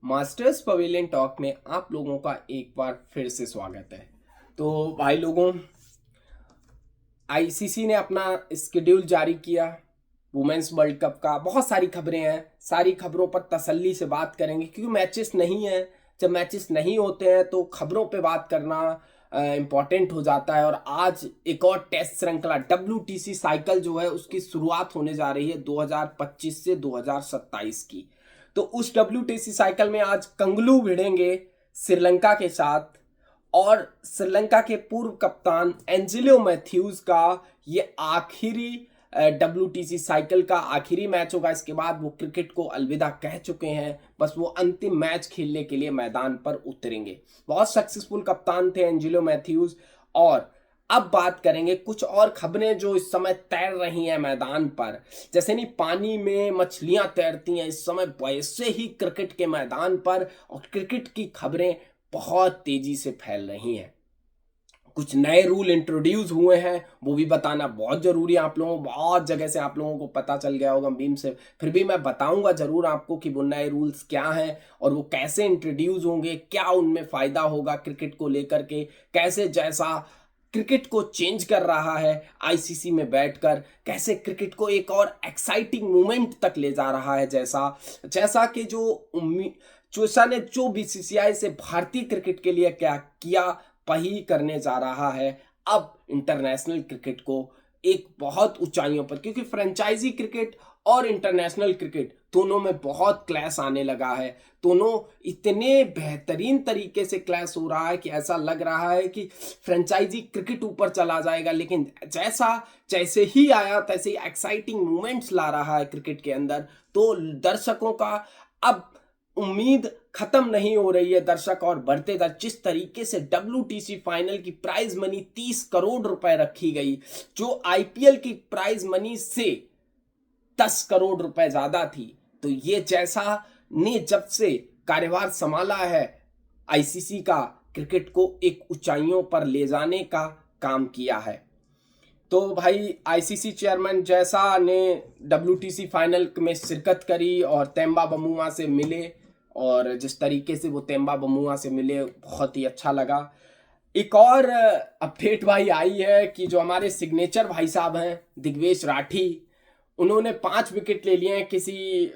Masters pavilion talk में आप लोगों का एक बार फिर से स्वागत है। तो भाई लोगों, आईसीसी ने अपना स्केड्यूल जारी किया वुमेन्स वर्ल्ड कप का। बहुत सारी खबरें हैं, सारी खबरों पर तसल्ली से बात करेंगे क्योंकि मैचेस नहीं है। जब मैचेस नहीं होते हैं तो खबरों पे बात करना इम्पॉर्टेंट हो जाता है। और आज एक और टेस्ट श्रृंखला WTC साइकिल जो है उसकी शुरुआत होने जा रही है 2025 से 2027 की। तो उस WTC साइकिल में आज कंगलू भिड़ेंगे श्रीलंका के साथ। और श्रीलंका के पूर्व कप्तान एंजेलो मैथ्यूज का ये आखिरी WTC साइकिल का आखिरी मैच होगा। इसके बाद वो क्रिकेट को अलविदा कह चुके हैं, बस वो अंतिम मैच खेलने के लिए मैदान पर उतरेंगे। बहुत सक्सेसफुल कप्तान थे एंजेलो मैथ्यूज। और अब बात करेंगे कुछ और खबरें जो इस समय तैर रही हैं मैदान पर। जैसे नहीं पानी में मछलियां तैरती हैं, इस समय वैसे ही क्रिकेट के मैदान पर और क्रिकेट की खबरें बहुत तेजी से फैल रही हैं। कुछ नए रूल इंट्रोड्यूस हुए हैं, वो भी बताना बहुत जरूरी है। आप लोगों को बहुत जगह से आप लोगों को पता चल गया होगा मीम से, फिर भी मैं बताऊंगा जरूर आपको कि वो नए रूल्स क्या हैं और वो कैसे इंट्रोड्यूस होंगे, क्या उनमें फायदा होगा क्रिकेट को लेकर के, कैसे जैसा क्रिकेट को चेंज कर रहा है आईसीसी में बैठकर, कैसे क्रिकेट को एक और एक्साइटिंग मोमेंट तक ले जा रहा है। जैसा जैसा कि चोसा ने जो बीसीसीआई से भारतीय क्रिकेट के लिए क्या किया वही करने जा रहा है अब इंटरनेशनल क्रिकेट को एक बहुत ऊंचाइयों पर। क्योंकि फ्रेंचाइजी क्रिकेट और इंटरनेशनल क्रिकेट दोनों में बहुत क्लैश आने लगा है। दोनों इतने बेहतरीन तरीके से क्लैश हो रहा है कि ऐसा लग रहा है कि फ्रेंचाइजी क्रिकेट ऊपर चला जाएगा। लेकिन जैसे ही आया तैसे ही एक्साइटिंग मोमेंट्स ला रहा है क्रिकेट के अंदर। तो दर्शकों का अब उम्मीद खत्म नहीं हो रही है। दर्शक और बढ़ते जिस तरीके से WTC फाइनल की प्राइज मनी 30 करोड़ रुपए रखी गई, जो आईपीएल की प्राइज मनी से 10 करोड़ रुपए ज्यादा थी। तो ये जैसा ने जब से कार्यभार संभाला है आईसीसी का, क्रिकेट को एक ऊंचाइयों पर ले जाने का काम किया है। तो भाई आईसीसी चेयरमैन जैसा ने WTC फाइनल में शिरकत करी और तेम्बा बमुआ से मिले, और जिस तरीके से वो तेम्बा बमुआ से मिले बहुत ही अच्छा लगा। एक और अपडेट भाई आई है कि जो हमारे सिग्नेचर भाई साहब हैं दिग्वेश राठी, उन्होंने 5 विकेट ले लिए हैं किसी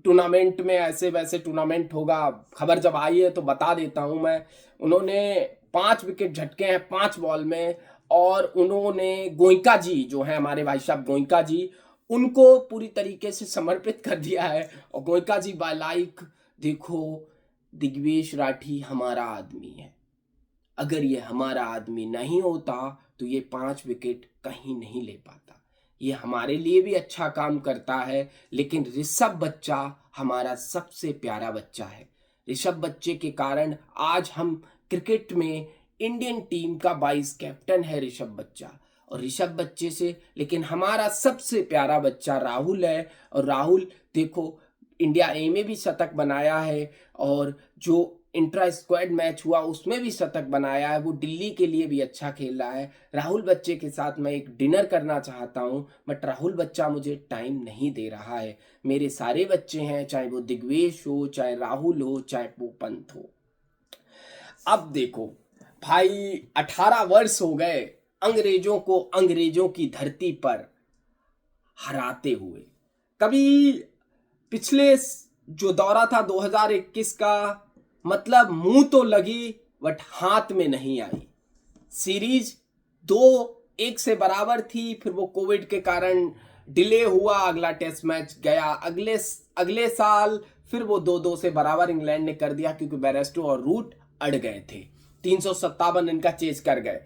टूर्नामेंट में। ऐसे वैसे टूर्नामेंट होगा, खबर जब आई है तो बता देता हूं मैं। उन्होंने 5 विकेट झटके हैं 5 बॉल में। और उन्होंने गोइंका जी जो है हमारे भाई साहब गोइंका जी, उनको पूरी तरीके से समर्पित कर दिया है। और गोइंका जी बाय लाइक, देखो दिग्वेश राठी हमारा आदमी है, अगर ये हमारा आदमी नहीं होता तो ये 5 विकेट कहीं नहीं ले पाता। ये हमारे लिए भी अच्छा काम करता है। लेकिन ऋषभ बच्चा हमारा सबसे प्यारा बच्चा है। ऋषभ बच्चे के कारण आज हम क्रिकेट में इंडियन टीम का वाइस कैप्टन है ऋषभ बच्चा। और ऋषभ बच्चे से लेकिन हमारा सबसे प्यारा बच्चा राहुल है। और राहुल देखो इंडिया ए में भी शतक बनाया है, और जो इंट्रा स्क्वाड मैच हुआ उसमें भी शतक बनाया है। वो दिल्ली के लिए भी अच्छा खेल रहा है। राहुल बच्चे के साथ मैं एक डिनर करना चाहता हूं, बट राहुल बच्चा मुझे टाइम नहीं दे रहा है। मेरे सारे बच्चे हैं, चाहे वो दिग्वेश हो, चाहे राहुल हो, चाहे वो पंत हो। अब देखो भाई, 18 वर्ष हो गए अंग्रेजों को अंग्रेजों की धरती पर हराते हुए। कभी पिछले जो दौरा था 2021 का, मतलब मुंह तो लगी बट हाथ में नहीं आई। सीरीज 2-1 से बराबर थी, फिर वो कोविड के कारण डिले हुआ, अगला टेस्ट मैच गया अगले साल, फिर वो 2-2 से बराबर इंग्लैंड ने कर दिया क्योंकि बेरेस्टो और रूट अड़ गए थे। 357 रन का चेज कर गए।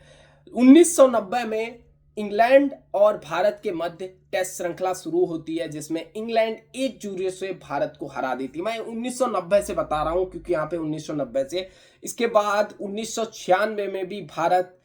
1990 में इंग्लैंड और भारत के मध्य टेस्ट श्रृंखला शुरू होती है जिसमें इंग्लैंड 1-0 से भारत को हरा देती। मैं 1990 से बता रहा हूं क्योंकि यहाँ पे 1990 से, इसके बाद 1996 में भी भारत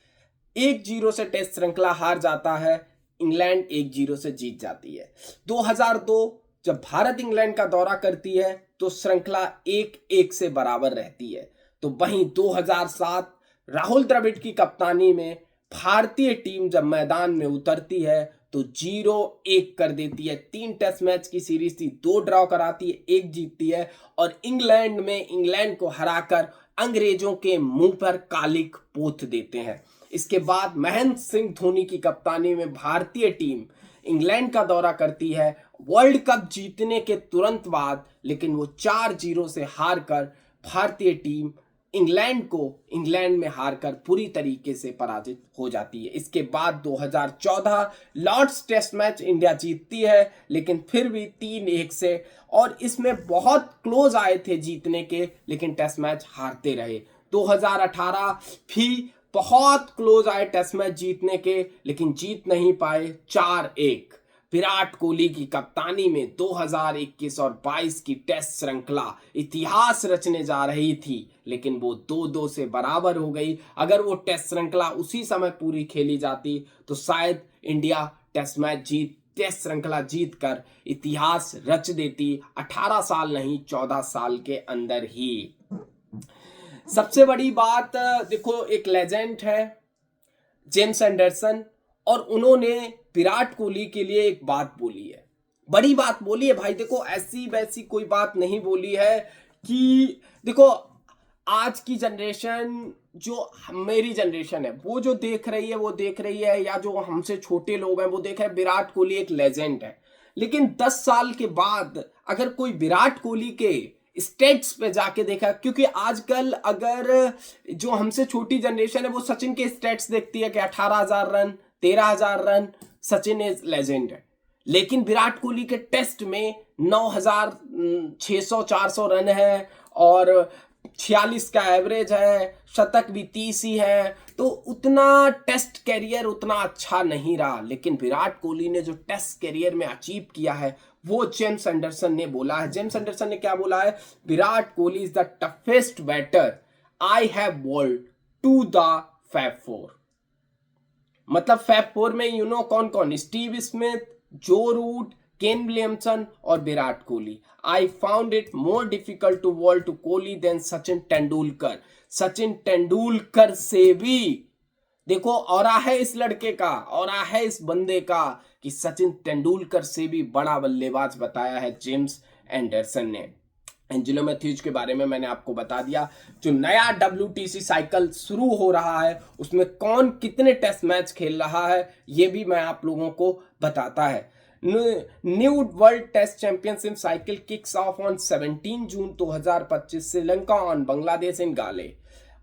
1-0 से टेस्ट श्रृंखला हार जाता है, इंग्लैंड 1-0 से जीत जाती है। 2002 जब भारत इंग्लैंड का दौरा करती है तो श्रृंखला 1-1 से बराबर रहती है। तो वहीं 2007 राहुल द्रविड़ की कप्तानी में भारतीय टीम जब मैदान में उतरती है तो 0-1 कर देती है। 3 टेस्ट मैच की सीरीज थी, 2 ड्रॉ कराती है, 1 जीतती है और इंग्लैंड को हराकर अंग्रेजों के मुंह पर कालिक पोत देते हैं। इसके बाद महेंद्र सिंह धोनी की कप्तानी में भारतीय टीम इंग्लैंड का दौरा करती है वर्ल्ड कप जीतने के तुरंत बाद, लेकिन वो 4-0 से हार कर भारतीय टीम इंग्लैंड में हारकर पूरी तरीके से पराजित हो जाती है। इसके बाद 2014 लॉर्ड्स टेस्ट मैच इंडिया जीतती है, लेकिन फिर भी 3-1 से, और इसमें बहुत क्लोज आए थे जीतने के, लेकिन टेस्ट मैच हारते रहे। 2018 भी बहुत क्लोज आए टेस्ट मैच जीतने के, लेकिन जीत नहीं पाए, 4-1। विराट कोहली की कप्तानी में 2021 और 22 की टेस्ट श्रृंखला इतिहास रचने जा रही थी, लेकिन वो 2-2 से बराबर हो गई। अगर वो टेस्ट श्रृंखला उसी समय पूरी खेली जाती तो शायद इंडिया टेस्ट श्रृंखला जीत कर इतिहास रच देती, 18 साल नहीं 14 साल के अंदर ही। सबसे बड़ी बात देखो, एक लेजेंड है जेम्स एंडरसन, और उन्होंने विराट कोहली के लिए एक बात बोली है, बड़ी बात बोली है भाई। देखो ऐसी वैसी कोई बात नहीं बोली है कि देखो आज की जनरेशन, जो मेरी जनरेशन है वो जो देख रही है, या जो हमसे छोटे लोग हैं वो देख रहे हैं विराट कोहली एक लेजेंड है। लेकिन 10 साल के बाद अगर कोई विराट कोहली के स्टेट्स पे जाके देखा, क्योंकि आजकल अगर जो हमसे छोटी जनरेशन है वो सचिन के स्टेट्स देखती है कि 18,000 run, 13,000 run, Sachin is legend है। लेकिन विराट कोहली के टेस्ट में 9,600-400 रन है और 46 का एवरेज है, शतक भी 30 ही है, तो उतना टेस्ट कैरियर उतना अच्छा नहीं रहा। लेकिन विराट कोहली ने जो टेस्ट कैरियर में अचीव किया है वो जेम्स एंडरसन ने बोला है। जेम्स एंडरसन ने क्या बोला है? Virat Kohli is the toughest batter I have bowled to the fab 4। मतलब फैब 4 में कौन कौन? Steve Smith, Joe Root, Kane Williamson और Virat Kohli. I found it more difficult to bowl to Kohli than Sachin Tendulkar. Sachin Tendulkar से भी देखो ऑरा है इस लड़के का, ऑरा है इस बंदे का कि सचिन तेंदुलकर से भी बड़ा बल्लेबाज बताया है जेम्स एंडरसन ने। एंजेलो मैथ्यूज के बारे में मैंने आपको बता दिया। जो नया WTC साइकिल शुरू हो रहा है उसमें कौन कितने टेस्ट मैच खेल रहा है ये भी मैं आप लोगों को बताता है। New World Test Championship cycle kicks off on 17 June 2025 Sri Lanka on Bangladesh in Galle.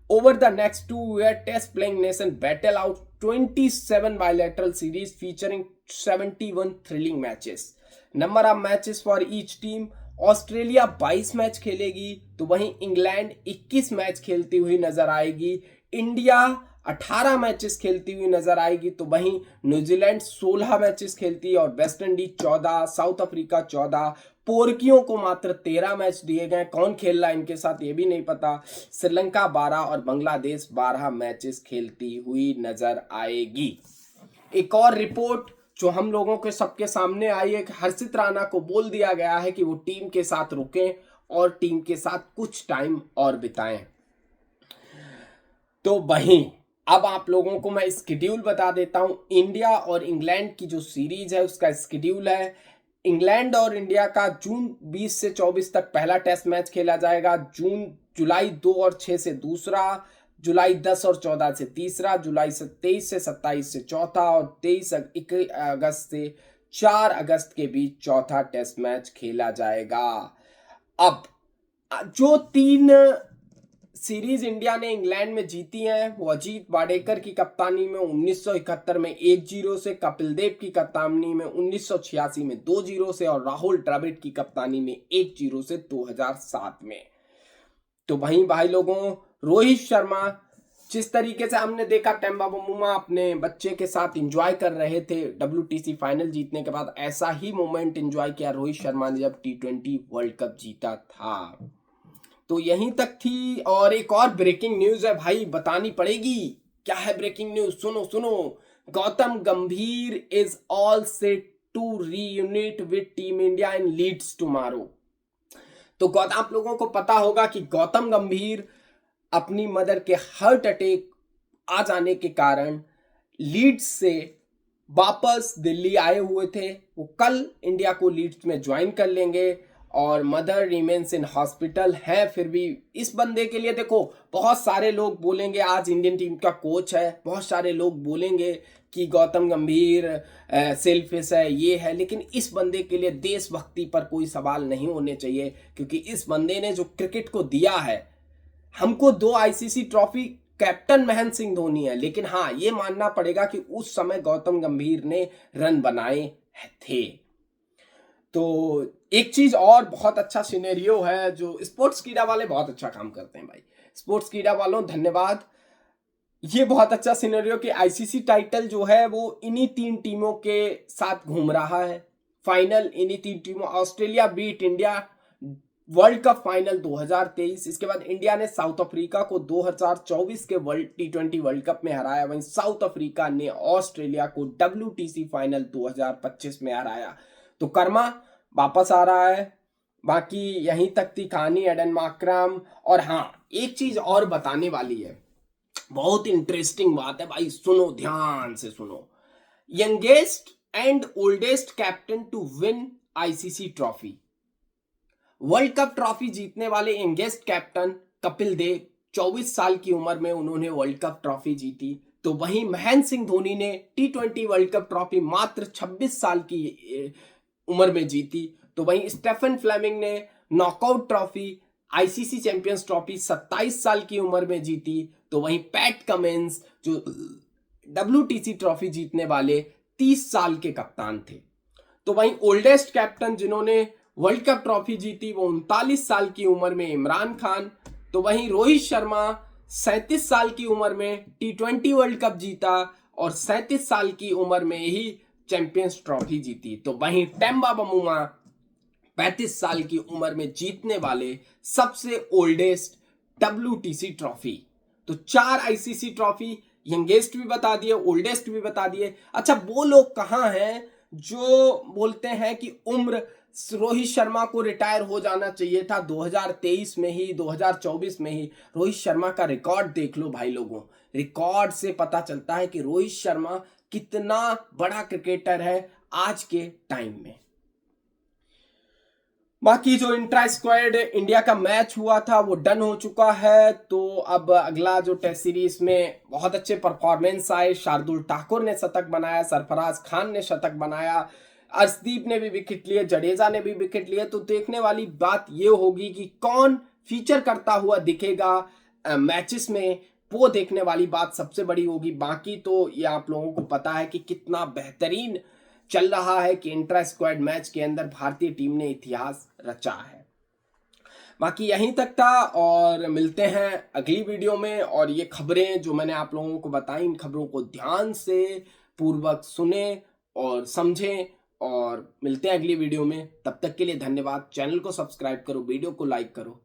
Over the next 2 year test playing nation battle out 27 bilateral series featuring 71 thrilling matches. Number of matches for each team. Australia 22 match खेलेगी तो वहीं England 21 match खेलती हुई नजर आएगी। India 18 matches खेलती हुई नजर आएगी तो वहीं न्यूजीलैंड 16 मैचेस खेलती है और वेस्ट इंडीज 14, साउथ अफ्रीका 14, पोर्कियों को मात्र 13 मैच दिए गए। कौन खेल रहा है इनके साथ ये भी नहीं पता। श्रीलंका 12 और बांग्लादेश 12 मैचेस खेलती हुई नजर आएगी। एक और रिपोर्ट जो हम लोगों के सबके सामने आई है कि हर्षित राणा को बोल दिया गया है कि वो टीम के साथ रुकें और टीम के साथ कुछ टाइम और बिताएं। तो वहीं अब आप लोगों को मैं स्केड्यूल बता देता हूं। इंडिया और इंग्लैंड की जो सीरीज है उसका स्केड्यूल है। इंग्लैंड और इंडिया का जून 20 से 24 तक पहला टेस्ट मैच खेला जाएगा। जुलाई 2 और 6 से दूसरा, जुलाई 10 और 14 से तीसरा, जुलाई 23 से 27 से चौथा और 23 अगस्त से 4 अगस्त के बीच चौथा टेस्ट मैच खेला जाएगा। अब जो 3 सीरीज इंडिया ने इंग्लैंड में जीती हैं वो अजीत वाडेकर की कप्तानी में 1971 में 1-0 से, कपिल देव की कप्तानी में 1986 में 2-0 से और राहुल द्रविड़ की कप्तानी में 1-0 से 2007 में। तो वहीं भाई लोगों, रोहित शर्मा जिस तरीके से हमने देखा टेम्बा बमुमा अपने बच्चे के साथ एंजॉय कर रहे थे WTC फाइनल जीतने के बाद, ऐसा ही मोमेंट एंजॉय किया रोहित शर्मा ने जब T20 वर्ल्ड कप जीता था। तो यहीं तक थी। और एक और ब्रेकिंग न्यूज है भाई, बतानी पड़ेगी। क्या है ब्रेकिंग न्यूज? सुनो। Gautam Gambhir is all set to reunite with Team India in Leeds tomorrow. तो आप लोगों को पता होगा कि गौतम गंभीर अपनी मदर के हार्ट अटैक आ जाने के कारण लीड्स से वापस दिल्ली आए हुए थे। वो कल इंडिया को लीड्स में ज्वाइन कर लेंगे और मदर रिमेन्स इन हॉस्पिटल है। फिर भी इस बंदे के लिए देखो, बहुत सारे लोग बोलेंगे आज इंडियन टीम का कोच है, बहुत सारे लोग बोलेंगे कि गौतम गंभीर सेल्फिश है, ये है, लेकिन इस बंदे के लिए देशभक्ति पर कोई सवाल नहीं होने चाहिए, क्योंकि इस बंदे ने जो क्रिकेट को दिया है, हमको 2 ICC trophy captain Mahendra Singh Dhoni है, लेकिन हाँ ये मानना पड़ेगा कि उस समय गौतम गंभीर ने रन बनाए थे। तो एक चीज और बहुत अच्छा सिनेरियो है, जो स्पोर्ट्स कीड़ा वाले बहुत अच्छा काम करते हैं भाई, स्पोर्ट्स कीड़ा वालों धन्यवाद। ये बहुत अच्छा सिनेरियो कि आईसीसी टाइटल जो है वो इन्हीं 3 टीमों के साथ घूम रहा है। फाइनल इन्हीं 3 टीमों, Australia beat India world cup final 2023। इसके बाद इंडिया ने साउथ अफ्रीका को 2024 के T20 वर्ल्ड कप में हराया। वहीं साउथ अफ्रीका ने ऑस्ट्रेलिया को WTC फाइनल 2025 में हराया। तो कर्मा वापस आ रहा है। बाकी यहीं तक थी कहानी एडन मार्करम। और हाँ, एक चीज और बताने वाली है, बहुत इंटरेस्टिंग बात है भाई, सुनो ध्यान से सुनो। Youngest and oldest captain to win ICC trophy. World cup trophy जीतने वाले यंगेस्ट कैप्टन कपिल देव, 24 साल की उम्र में उन्होंने वर्ल्ड कप ट्रॉफी जीती। तो वहीं महेंद्र सिंह धोनी ने T20 वर्ल्ड कप ट्रॉफी मात्र 26 साल की उम्र में जीती। तो वहीं स्टेफन फ्लेमिंग ने knockout trophy, ICC champions trophy 27 साल की उम्र में जीती। तो वहीं पैट कमिंस जो WTC ट्रॉफी जीतने वाले 30 साल के कप्तान थे। तो वहीं ओल्डेस्ट कैप्टन जिन्होंने वर्ल्ड कप ट्रॉफी जीती वो 39 साल की उम्र में इमरान खान। तो वहीं रोहित शर्मा 37 साल की उम्र में T20 वर्ल्ड कप जीता और 37 साल की उम्र में ही चैंपियंस ट्रॉफी जीती। तो वहीं टेम्बा बमुमा 35 साल की उम्र में जीतने वाले सबसे ओल्डेस्ट WTC ट्रॉफी। तो 4 आईसीसी ट्रॉफी, यंगेस्ट भी बता दिए, ओल्डेस्ट भी बता दिए। अच्छा, वो लोग कहां हैं जो बोलते हैं कि उम्र रोहित शर्मा को रिटायर हो जाना चाहिए था 2023 में ही, 2024 में ही। रोहित शर्मा का रिकॉर्ड देख लो भाई लोगों, रिकॉर्ड से पता चलता है कि रोहित शर्मा कितना बड़ा क्रिकेटर है आज के टाइम में। बाकी जो इंट्रा स्क्वाड इंडिया का मैच हुआ था वो डन हो चुका है। तो अब अगला जो टेस्ट सीरीज में बहुत अच्छे परफॉर्मेंस आए। शार्दुल ठाकुर ने शतक बनाया, सरफराज खान ने शतक बनाया, अर्शदीप ने भी विकेट लिए, जडेजा ने भी विकेट लिए। तो देखने वाली बात ये होगी कि कौन फीचर करता हुआ दिखेगा मैचेस में, वो देखने वाली बात सबसे बड़ी होगी। बाकी तो ये आप लोगों को पता है कि कितना बेहतरीन चल रहा है कि इंट्रा स्क्वाड मैच के अंदर भारतीय टीम ने इतिहास रचा है। बाकी यहीं तक था और मिलते हैं अगली वीडियो में। और ये खबरें जो मैंने आप लोगों को बताई, इन खबरों को ध्यान से पूर्वक सुने और समझें और मिलते हैं अगली वीडियो में। तब तक के लिए धन्यवाद। चैनल को सब्सक्राइब करो, वीडियो को लाइक करो।